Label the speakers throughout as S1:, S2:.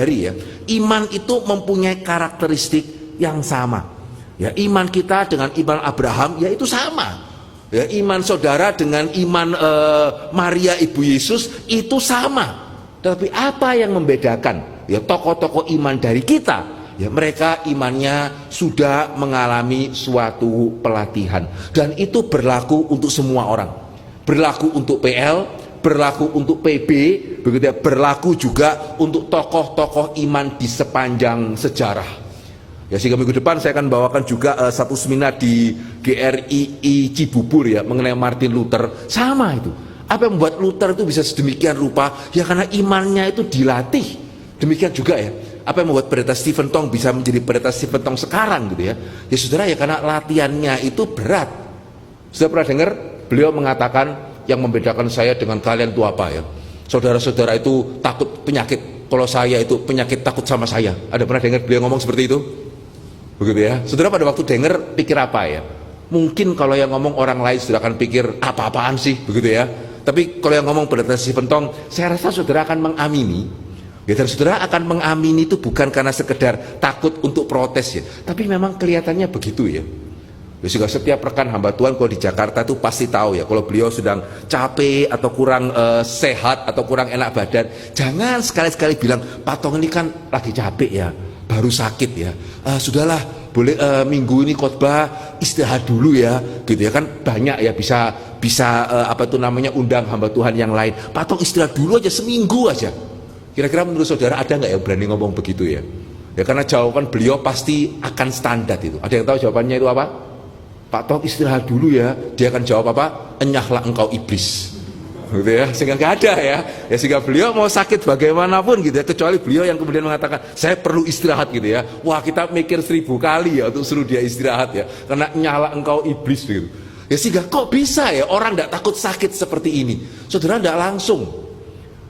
S1: sadari ya, iman itu mempunyai karakteristik yang sama. Ya, iman kita dengan iman Abraham ya itu sama. Ya, iman saudara dengan iman Maria ibu Yesus itu sama. Tapi apa yang membedakan? Ya, tokoh-tokoh iman dari kita, ya mereka imannya sudah mengalami suatu pelatihan, dan itu berlaku untuk semua orang. Berlaku untuk PL, berlaku untuk PB, begitu ya, berlaku juga untuk tokoh-tokoh iman di sepanjang sejarah. Ya, sehingga minggu depan saya akan bawakan juga satu seminar di GRII Cibubur ya mengenai Martin Luther. Sama itu. Apa yang membuat Luther itu bisa sedemikian rupa? Ya karena imannya itu dilatih. Demikian juga ya. Apa yang membuat pendeta Stephen Tong bisa menjadi pendeta Stephen Tong sekarang gitu ya? Ya saudara ya, karena latihannya itu berat. Sudah pernah dengar beliau mengatakan yang membedakan saya dengan kalian itu apa ya? Saudara-saudara itu takut penyakit. Kalau saya itu penyakit takut sama saya. Ada pernah dengar beliau ngomong seperti itu? Begitu ya. Saudara pada waktu dengar pikir apa ya? Mungkin kalau yang ngomong orang lain sudah akan pikir apa-apaan sih, begitu ya. Tapi kalau yang ngomong pendeta Stephen Tong, saya rasa saudara akan mengamini. Ya, dan saudara akan mengamini itu bukan karena sekedar takut untuk protes ya, tapi memang kelihatannya begitu ya. Ya, sehingga setiap rekan hamba Tuhan kalau di Jakarta itu pasti tahu ya, kalau beliau sedang capek atau kurang sehat atau kurang enak badan, jangan sekali-sekali bilang, Pak Tong ini kan lagi capek ya, baru sakit ya, sudahlah boleh minggu ini khotbah istirahat dulu ya, gitu ya. Kan banyak ya bisa apa itu namanya undang hamba Tuhan yang lain, Pak Tong istirahat dulu aja seminggu aja. Kira-kira menurut saudara ada nggak yang berani ngomong begitu ya? Ya karena jawaban beliau pasti akan standar itu. Ada yang tahu jawabannya itu apa? Pak Tong istirahat dulu ya. Dia akan jawab apa? Enyahlah engkau iblis. Gitu ya, sehingga nggak ada ya. Ya sehingga beliau mau sakit bagaimanapun gitu ya, kecuali beliau yang kemudian mengatakan saya perlu istirahat gitu ya. Wah, kita mikir 1000 kali ya untuk suruh dia istirahat ya, karena nyala engkau iblis gitu. Ya sehingga kok bisa ya orang tidak takut sakit seperti ini? Saudara tidak langsung.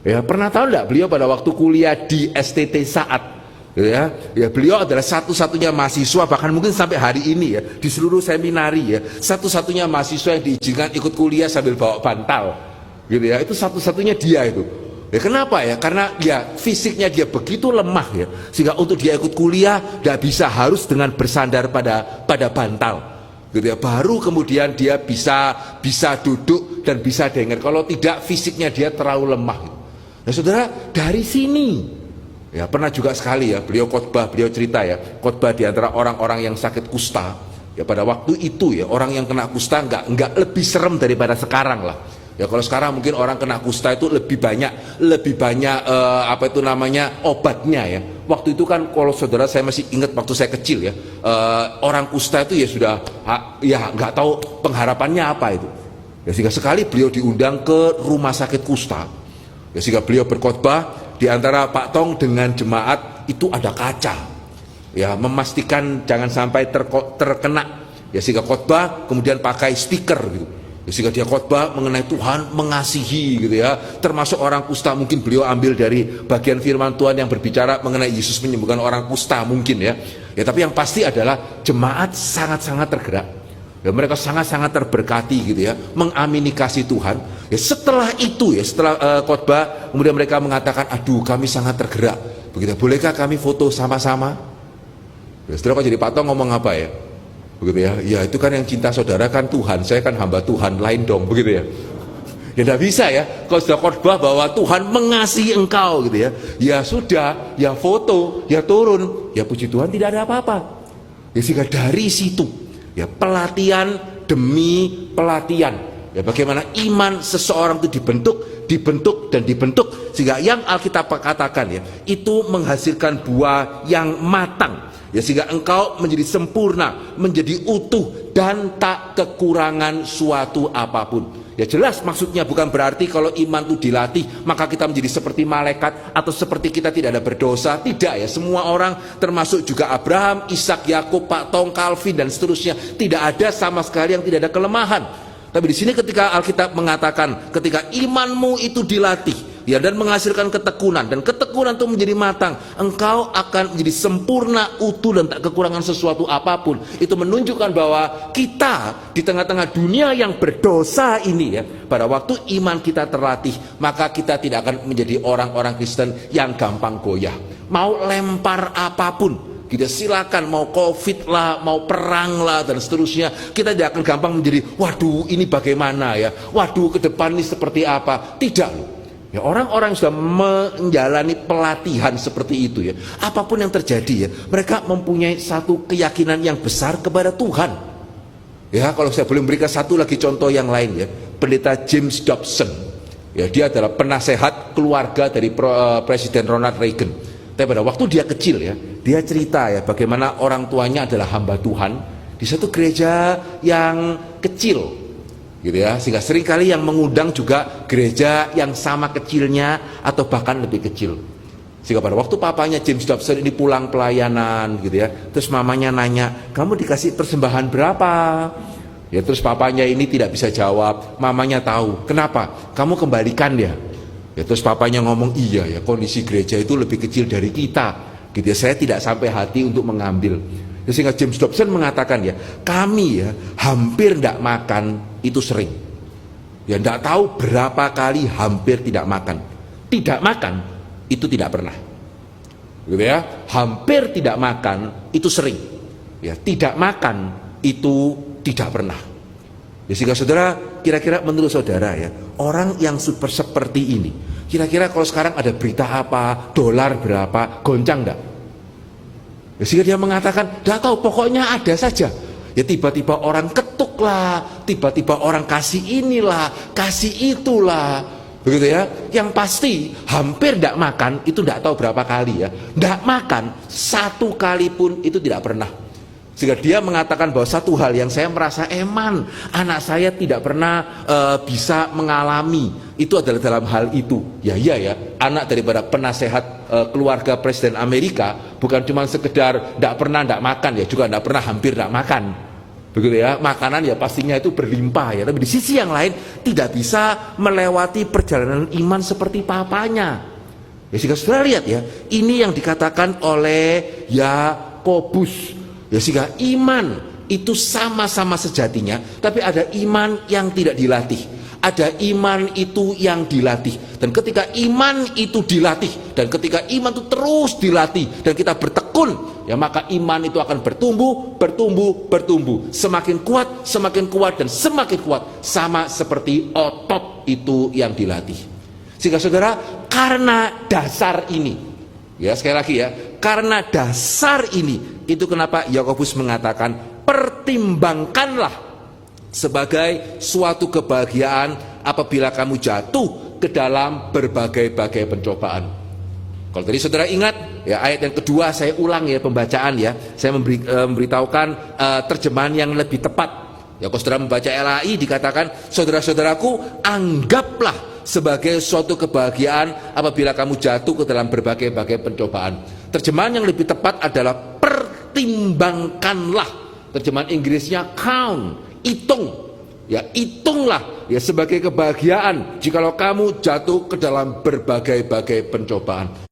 S1: Ya pernah tahu tidak beliau pada waktu kuliah di STT Saat? Ya beliau adalah satu-satunya mahasiswa, bahkan mungkin sampai hari ini ya, di seluruh seminari ya, satu-satunya mahasiswa yang diizinkan ikut kuliah sambil bawa bantal gitu ya. Itu satu-satunya dia itu ya. Kenapa ya? Karena ya fisiknya dia begitu lemah ya, sehingga untuk dia ikut kuliah tidak bisa, harus dengan bersandar pada bantal gitu ya. Baru kemudian dia bisa duduk dan bisa dengar. Kalau tidak, fisiknya dia terlalu lemah gitu. Nah saudara, dari sini ya pernah juga sekali ya beliau khotbah, beliau cerita ya, khotbah di antara orang-orang yang sakit kusta. Ya pada waktu itu ya, orang yang kena kusta nggak lebih serem daripada sekarang lah. Ya kalau sekarang mungkin orang kena kusta itu lebih banyak apa itu namanya obatnya ya. Waktu itu kan kalau saudara, saya masih ingat waktu saya kecil ya, orang kusta itu ya sudah ya nggak tahu pengharapannya apa itu. Ya sehingga sekali beliau diundang ke rumah sakit kusta. Ya sehingga beliau berkhotbah di antara Pak Tong dengan jemaat itu ada kaca. Ya memastikan jangan sampai terkena. Ya sehingga khotbah kemudian pakai stiker gitu. Ya, sehingga dia khotbah mengenai Tuhan mengasihi gitu ya. Termasuk orang kusta, mungkin beliau ambil dari bagian firman Tuhan yang berbicara mengenai Yesus menyembuhkan orang kusta mungkin ya. Ya tapi yang pasti adalah jemaat sangat-sangat tergerak. Ya, mereka sangat-sangat terberkati gitu ya, mengamini kasih Tuhan. Ya setelah itu ya, setelah khotbah kemudian mereka mengatakan, aduh kami sangat tergerak. Begitu, bolehkah kami foto sama-sama? Ya, setelah kok jadi Pak Tong ngomong apa ya? Begitu ya, ya itu kan yang cinta saudara kan Tuhan, saya kan hamba Tuhan, lain dong, begitu ya. Ya tidak bisa ya, kalau sudah khotbah bahwa Tuhan mengasihi engkau gitu ya, ya sudah, ya foto, ya turun, ya puji Tuhan tidak ada apa-apa. Ya sehingga dari situ, ya pelatihan demi pelatihan, ya bagaimana iman seseorang itu dibentuk sehingga yang Alkitab katakan ya, itu menghasilkan buah yang matang. Ya sehingga engkau menjadi sempurna, menjadi utuh dan tak kekurangan suatu apapun. Ya jelas maksudnya bukan berarti kalau iman itu dilatih maka kita menjadi seperti malaikat atau seperti kita tidak ada berdosa. Tidak ya, semua orang termasuk juga Abraham, Ishak, Yakub, Pak Tong, Calvin dan seterusnya, tidak ada sama sekali yang tidak ada kelemahan. Tapi di sini ketika Alkitab mengatakan ketika imanmu itu dilatih ya dan menghasilkan ketekunan, dan ketekunan itu menjadi matang, engkau akan menjadi sempurna, utuh dan tak kekurangan sesuatu apapun. Itu menunjukkan bahwa kita di tengah-tengah dunia yang berdosa ini ya, pada waktu iman kita terlatih, maka kita tidak akan menjadi orang-orang Kristen yang gampang goyah. mau lempar apapun, gitu. Silakan, mau COVID lah, mau perang lah, dan seterusnya. Kita tidak akan gampang menjadi, waduh ini bagaimana ya, waduh ke depan ini seperti apa. Tidak loh. Ya, orang-orang sudah menjalani pelatihan seperti itu ya. Apapun yang terjadi ya, mereka mempunyai satu keyakinan yang besar kepada Tuhan. Ya, kalau saya boleh memberikan satu lagi contoh yang lain ya, pendeta James Dobson. Ya, dia adalah penasehat keluarga dari Presiden Ronald Reagan. Tapi pada waktu dia kecil ya, dia cerita ya bagaimana orang tuanya adalah hamba Tuhan di satu gereja yang kecil. Gitu ya, sehingga seringkali yang mengundang juga gereja yang sama kecilnya atau bahkan lebih kecil. Sehingga pada waktu papanya James Dobson ini pulang pelayanan gitu ya, terus mamanya nanya, kamu dikasih persembahan berapa? Ya, terus papanya ini tidak bisa jawab, mamanya tahu, kenapa? Kamu kembalikan ya. Ya, terus papanya ngomong, iya ya, kondisi gereja itu lebih kecil dari kita, gitu ya, saya tidak sampai hati untuk mengambil. Sehingga James Dobson mengatakan ya, kami ya hampir tidak makan itu sering. Ya tidak tahu berapa kali hampir tidak makan. Tidak makan itu tidak pernah. Gitu ya, hampir tidak makan itu sering. Ya, tidak makan itu tidak pernah. Ya, sehingga saudara, kira-kira menurut saudara ya, orang yang super seperti ini, kira-kira kalau sekarang ada berita apa, dolar berapa, goncang enggak? Ya, sehingga dia mengatakan, tidak tahu, pokoknya ada saja. Ya, tiba-tiba orang ketuk lah, tiba-tiba orang kasih inilah, kasih itulah, begitu ya. Yang pasti hampir tidak makan itu tidak tahu berapa kali ya. Tidak makan satu kali pun itu tidak pernah. Sehingga dia mengatakan bahwa satu hal yang saya merasa eman, anak saya tidak pernah bisa mengalami, itu adalah dalam hal itu. Ya iya ya, anak daripada penasehat keluarga Presiden Amerika bukan cuma sekedar tidak pernah tidak makan ya, juga tidak pernah hampir tidak makan. Begitu ya, makanan ya pastinya itu berlimpah ya. Tapi di sisi yang lain tidak bisa melewati perjalanan iman seperti papanya. Ya, sehingga saudara lihat ya, ini yang dikatakan oleh Yakobus. Ya, sehingga iman itu sama-sama sejatinya, tapi ada iman yang tidak dilatih, ada iman itu yang dilatih. Dan ketika iman itu dilatih, dan ketika iman itu terus dilatih, dan kita bertekun, ya maka iman itu akan bertumbuh, bertumbuh, bertumbuh, semakin kuat, dan semakin kuat, sama seperti otot itu yang dilatih. Sehingga saudara, karena dasar ini, ya sekali lagi ya, karena dasar ini, itu kenapa Yakobus mengatakan pertimbangkanlah sebagai suatu kebahagiaan apabila kamu jatuh ke dalam berbagai-bagai pencobaan. Kalau tadi saudara ingat ya, ayat yang kedua saya ulang ya pembacaan ya, saya memberitahukan terjemahan yang lebih tepat. Ya, kalau saudara membaca LAI dikatakan, saudara-saudaraku, anggaplah sebagai suatu kebahagiaan apabila kamu jatuh ke dalam berbagai-bagai pencobaan. Terjemahan yang lebih tepat adalah pertimbangkanlah. Terjemahan Inggrisnya count, hitung. Ya, hitunglah ya sebagai kebahagiaan jikalau kamu jatuh ke dalam berbagai-bagai pencobaan.